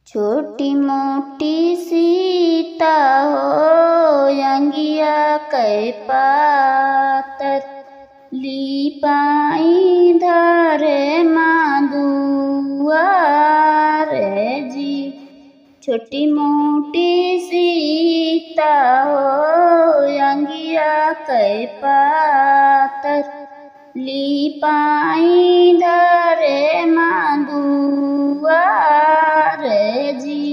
छोटी मोटी सीता हो अंगिया कै पातर, लिपाई धरे मादुआर जी। छोटी मोटी सीता हो अंगिया कै पातर, लिपाई धरे मादुआर जी।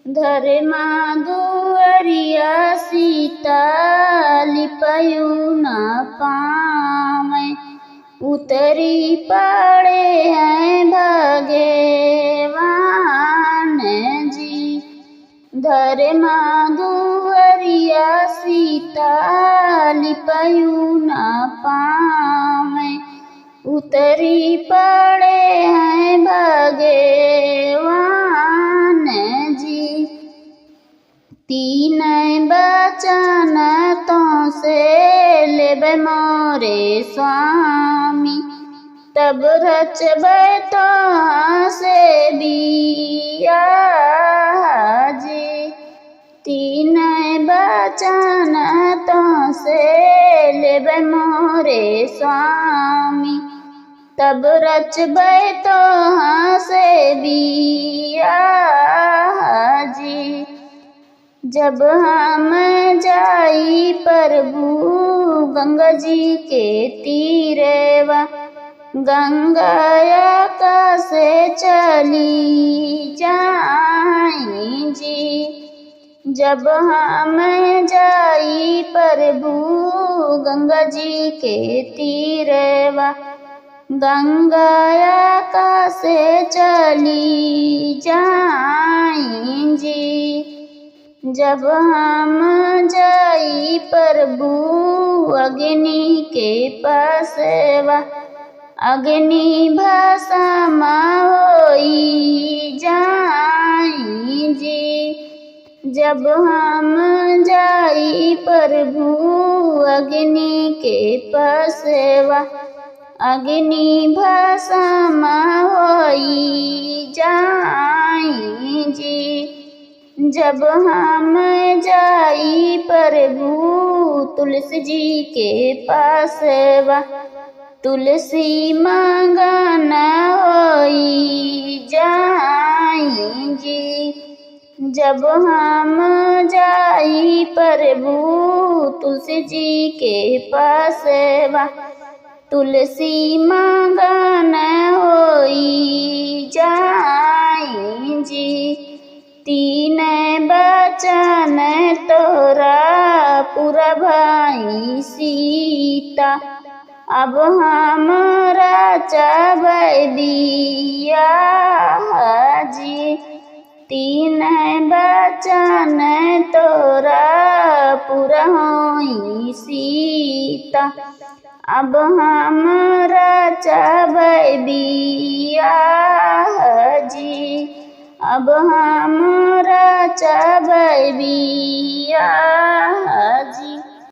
धरे मादुअरिया सीता लिपयू न पावे, उतरी पड़े हैं भगवान जी। धरे मादुअरिया सीता लिपयू न पावे, उतरी पड़े हैं भगवान जी। तीन बचन तो से लेबे मोरे स्वामी, तब रचबै तो से बियाह जी। तीन बचन तो से लेबे मोरे स्वामी, तब रचबै तो से बियाह जी। जब हम जाई प्रभु गंगा जी के तीरेवा, गंगाया का से चली जाई जी। जब हम जाई प्रभु गंगा जी के तीरेवा, गंगाया का से चली जाई जी। जब हम जाई प्रभु अग्नि के पासवा, अग्नि भस्म होई जाई जी। जब हम जाई प्रभु अग्नि के पासवा, अग्नि भस्म होई जाई जी। जब हम जाई प्रभु तुलसी जी के पासवा, तुलसी मगन होई जाई जी। जब हम जाई प्रभु तुलसी जी के पासवा, तुलसी मगन होई जाई जी। तीन बचन तोरा पूरा भाई सीता, अब हमरा चबै बियाह जी। तीन बचन तोरा पूरा होई सीता, अब हमरा चबै बियाह जी। अब हमरा चबै बियाह जी।